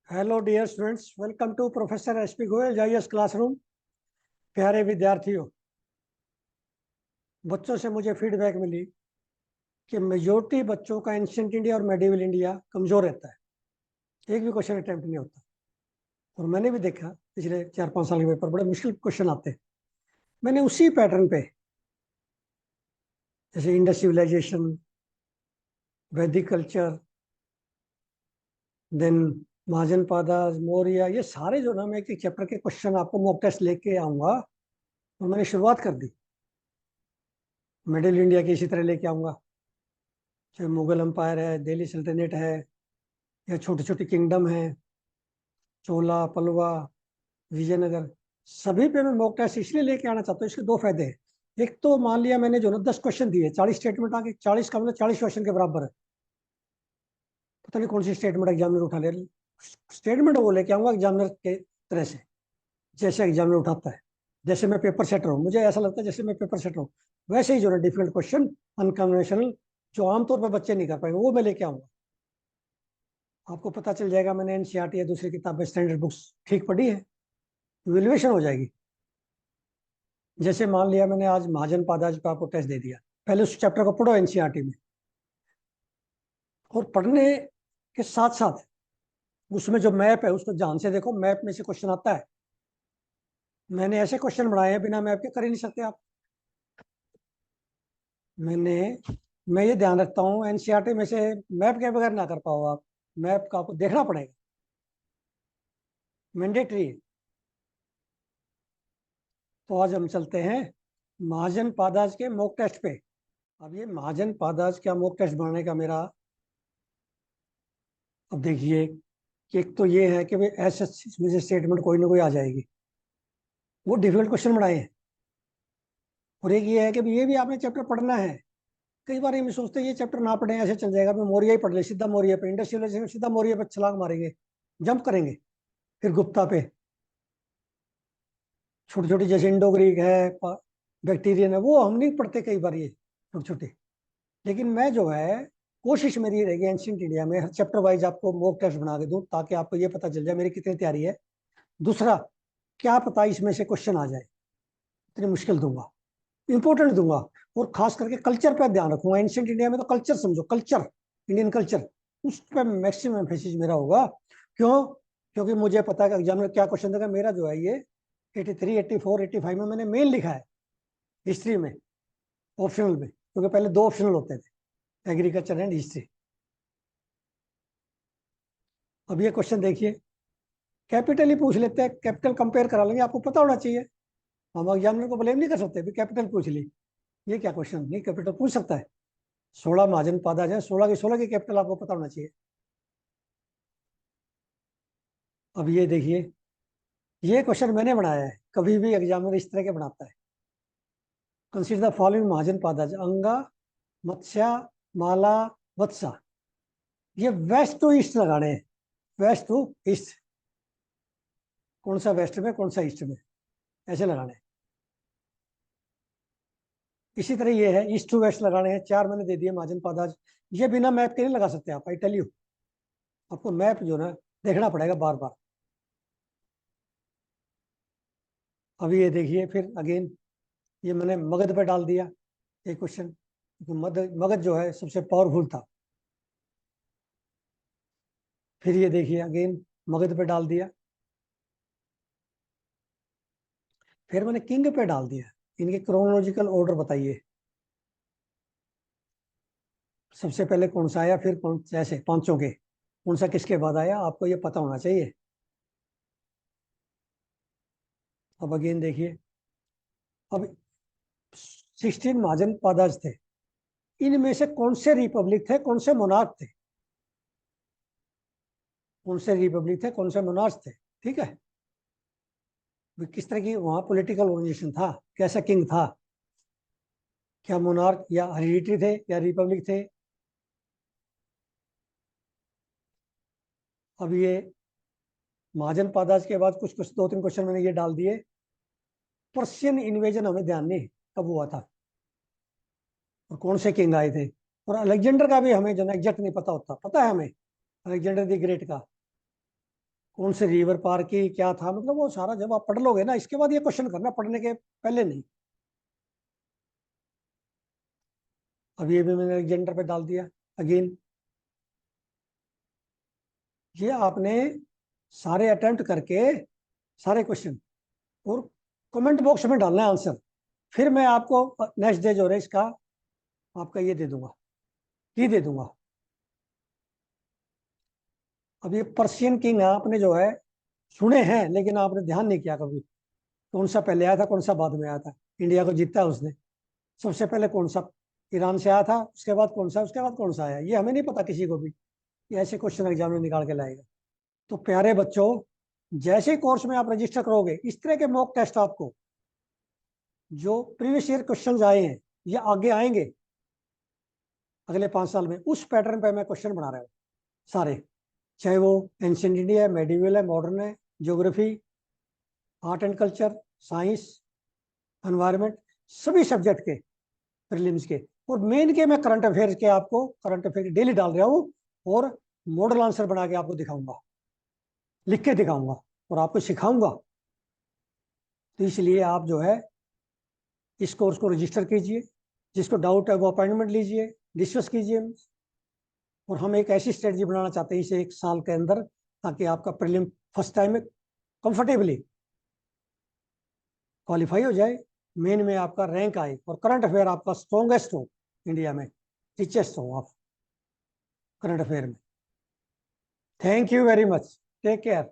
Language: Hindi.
Hello dear students, welcome to professor SP Goyal जाइएस क्लासरूम। प्यारे विद्यार्थियों, बच्चों से मुझे फीडबैक मिली कि मेजोरिटी बच्चों का एंशिएंट इंडिया और मेडिवल इंडिया कमजोर रहता है। एक भी क्वेश्चन अटेम्प्ट नहीं होता। और मैंने भी देखा पिछले 4-5 साल के पेपर बड़े मुश्किल क्वेश्चन आते हैं। मैंने उसी पैटर्न पे, जैसे इंडस सिविलाइजेशन, वैदिक कल्चर, देन महाजन पादास, मौर्य, ये सारे जो ना, मैं एक एक चैप्टर के क्वेश्चन आपको मॉक टेस्ट लेके आऊंगा। और मैंने शुरुआत कर दी। मिडिल इंडिया की इसी तरह लेके आऊंगा, चाहे मुगल एम्पायर है, दिल्ली सल्तनत है, या छोटी छोटी किंगडम है, चोला, पलवा, विजयनगर, सभी पे मैं मॉक टेस्ट इसलिए लेके आना चाहता हूँ। इसके दो फायदे हैं। एक तो मान लिया मैंने जो ना 10 क्वेश्चन दिए, 40 स्टेटमेंट आके, 40 का मतलब 40 क्वेश्चन के बराबर है। पता नहीं कौन सी स्टेटमेंट एग्जामिनर उठा ले। स्टेटमेंट वो लेके आऊंगा एग्जामिनर के तरह से, जैसे एग्जामिनर उठाता है। जैसे मैं पेपर सेटर हूँ, मुझे ऐसा लगता है जैसे मैं पेपर सेटर हूँ, वैसे ही जो ना डिफिकल्ट क्वेश्चन, अनकन्वेंशनल, जो आमतौर पर बच्चे नहीं कर पाएंगे, वो मैं लेके आऊंगा। आपको पता चल जाएगा मैंने एनसीईआरटी या दूसरी किताबें, स्टैंडर्ड बुक्स ठीक पढ़ी है, इवेल्युएशन हो जाएगी। जैसे मान लिया मैंने आज महाजन पादाज का आपको टेस्ट दे दिया, पहले उस चैप्टर को पढ़ो एनसीईआरटी में, और पढ़ने के साथ साथ उसमें जो मैप है उसको ध्यान से देखो। मैप में से क्वेश्चन आता है। मैंने ऐसे क्वेश्चन बनाए हैं बिना मैप के कर ही नहीं सकते आप। मैंने मैं ये ध्यान रखता हूँ एनसीईआरटी में से मैप के बगैर ना कर पाओ आप। मैप का आपको देखना पड़ेगा, मैंडेटरी। तो आज हम चलते हैं महाजन पादाज के मॉक टेस्ट पे। अब ये महाजन पादाज का मॉक टेस्ट बनाने का मेरा, अब देखिए कि एक तो ये है कि भाई ऐसे इसमें से स्टेटमेंट कोई ना कोई आ जाएगी, वो डिफिकल्ट क्वेश्चन बनाए हैं। और एक ये है कि भाई ये भी आपने चैप्टर पढ़ना है। कई बार ये सोचते हैं ये चैप्टर ना पढ़े ऐसे चल जाएगा, मैं मौर्य ही पढ़ ले, सीधा मौर्य पे, इंडस्ट्रियलाइजेशन सीधा मौर्य पे छलांग मारेंगे, जंप करेंगे। फिर गुप्ता पे, छोटी छोटी जैसे इंडो ग्रीक है, बैक्टीरियन है, वो हम नहीं पढ़ते कई बार ये छोटे छोटे। लेकिन मैं जो है, कोशिश मेरी रहेगी एंशिएंट इंडिया में हर चैप्टर वाइज आपको मॉक टेस्ट बना के दूं, ताकि आपको ये पता चल जाए मेरी कितनी तैयारी है। दूसरा, क्या पता इसमें से क्वेश्चन आ जाए, इतनी मुश्किल दूंगा, इंपॉर्टेंट दूंगा। और खास करके कल्चर पर ध्यान रखूंगा। एंशिएंट इंडिया में तो कल्चर समझो, कल्चर, इंडियन कल्चर, उस पर मैक्सिमम एम्फेसिस मेरा होगा। क्यों? क्योंकि मुझे पता है कि एग्जामिनर क्या क्वेश्चन देगा। मेरा जो है ये 83, 84, 85 में मैंने मेन लिखा है हिस्ट्री में, ऑप्शनल में, क्योंकि पहले दो ऑप्शनल होते थे, एग्रीकल्चर एंड हिस्ट्री। अब ये क्वेश्चन देखिए, कैपिटल ही पूछ लेते हैं, कैपिटल कंपेयर करा लेंगे, आपको पता होना चाहिए। हम एग्जामिनर को ब्लेम नहीं कर सकते भी कैपिटल पूछ ली। ये क्या क्वेश्चन, नहीं कैपिटल पूछ सकता है। 16 महाजन पादा है, 16 की 16 की कैपिटल आपको पता होना चाहिए। अब ये देखिए, ये क्वेश्चन मैंने बनाया है, कभी भी एग्जामिनर इस तरह के बनाता है। कंसीडर द फॉलोइंग महाजन पादाज: अंगा, मत्स्या, माला, वत्सा। ये वेस्ट टू ईस्ट लगाने हैं, वेस्ट टू ईस्ट। कौन सा वेस्ट में, कौन सा ईस्ट में, ऐसे लगाने हैं। इसी तरह ये है, ईस्ट टू वेस्ट लगाने हैं। 4 मैंने दे दिए महाजन पादाज। ये बिना मैप के नहीं लगा सकते आप, आई टेल यू। आपको मैप जो ना देखना पड़ेगा बार बार। अभी ये देखिए फिर अगेन, ये मैंने मगध पे डाल दिया एक क्वेश्चन, मगध मगध जो है सबसे पावरफुल था। फिर ये देखिए अगेन, मगध पे डाल दिया। फिर मैंने किंग पे डाल दिया। इनके क्रोनोलॉजिकल ऑर्डर बताइए, सबसे पहले कौन सा आया, फिर कौन, ऐसे पांचों के कौन सा किसके बाद आया, आपको ये पता होना चाहिए। अब अगेन देखिए, अब 16 महाजन पादाज थे, इनमें से कौन से रिपब्लिक थे, कौन से मोनार्क थे, कौन से रिपब्लिक थे, कौन से मोनार्क थे। ठीक है, किस तरह की वहां पॉलिटिकल ऑर्गेनाइजेशन था, कैसा किंग था, क्या मोनार्क या हेरिडिटरी थे या रिपब्लिक थे। अब ये महाजन पादाज के बाद कुछ कुछ 2-3 क्वेश्चन मैंने ये डाल दिए। पर्शियन इन्वेजन हमें ध्यान नहीं कब हुआ था और कौन से किंग आए थे। और अलेक्जेंडर का भी हमें जो है एग्जैक्ट नहीं पता होता, पता है हमें अलेक्जेंडर द ग्रेट का, कौन से रिवर पार की, क्या था, मतलब वो सारा जब आप पढ़ लोगे ना, इसके बाद ये क्वेश्चन करना, पढ़ने के पहले नहीं। अब ये भी मैंने अलेक्जेंडर पे डाल दिया अगेन। ये आपने सारे अटेम्प्ट करके सारे क्वेश्चन और कमेंट बॉक्स में डालना है आंसर। फिर मैं आपको नेक्स्ट डे जो है इसका आपका ये दे दूंगा, की दे दूंगा। अब ये पर्शियन किंग आपने जो है सुने हैं, लेकिन आपने ध्यान नहीं किया कभी कौन सा पहले आया था, कौन सा बाद में आया था। इंडिया को जीता है उसने सबसे पहले, कौन सा ईरान से आया था, उसके बाद कौन सा, उसके बाद कौन सा आया, ये हमें नहीं पता किसी को भी। ये ऐसे क्वेश्चन एग्जाम में निकाल के लाएगा। तो प्यारे बच्चों, जैसे ही कोर्स में आप रजिस्टर करोगे, इस तरह के मॉक टेस्ट आपको जो प्रीवियस ईयर क्वेश्चन आए हैं या आगे आएंगे अगले 5 साल में, उस पैटर्न पे मैं क्वेश्चन बना रहा हूँ सारे, चाहे वो एंशिएंट इंडिया है, मेडिवल है, मॉडर्न है, geography, art and culture, science, environment, सभी सब्जेक्ट के प्रीलिम्स के। और मेन के मैं करंट अफेयर्स के आपको करंट अफेयर डेली डाल रहा हूँ, और मॉडल आंसर बना के आपको दिखाऊंगा, लिख के दिखाऊंगा और आपको सिखाऊंगा। तो इसलिए आप जो है इस कोर्स को रजिस्टर कीजिए, जिसको डाउट है वो अपॉइंटमेंट लीजिए, डिस्कस कीजिए। और हम एक ऐसी स्ट्रेटजी बनाना चाहते हैं इस 1 साल के अंदर, ताकि आपका प्रीलिम फर्स्ट टाइम में कंफर्टेबली क्वालिफाई हो जाए, मेन में आपका रैंक आए, और करंट अफेयर आपका स्ट्रॉन्गेस्ट हो इंडिया में, रिचेस्ट हो आप करंट अफेयर में। Thank you very much, take care.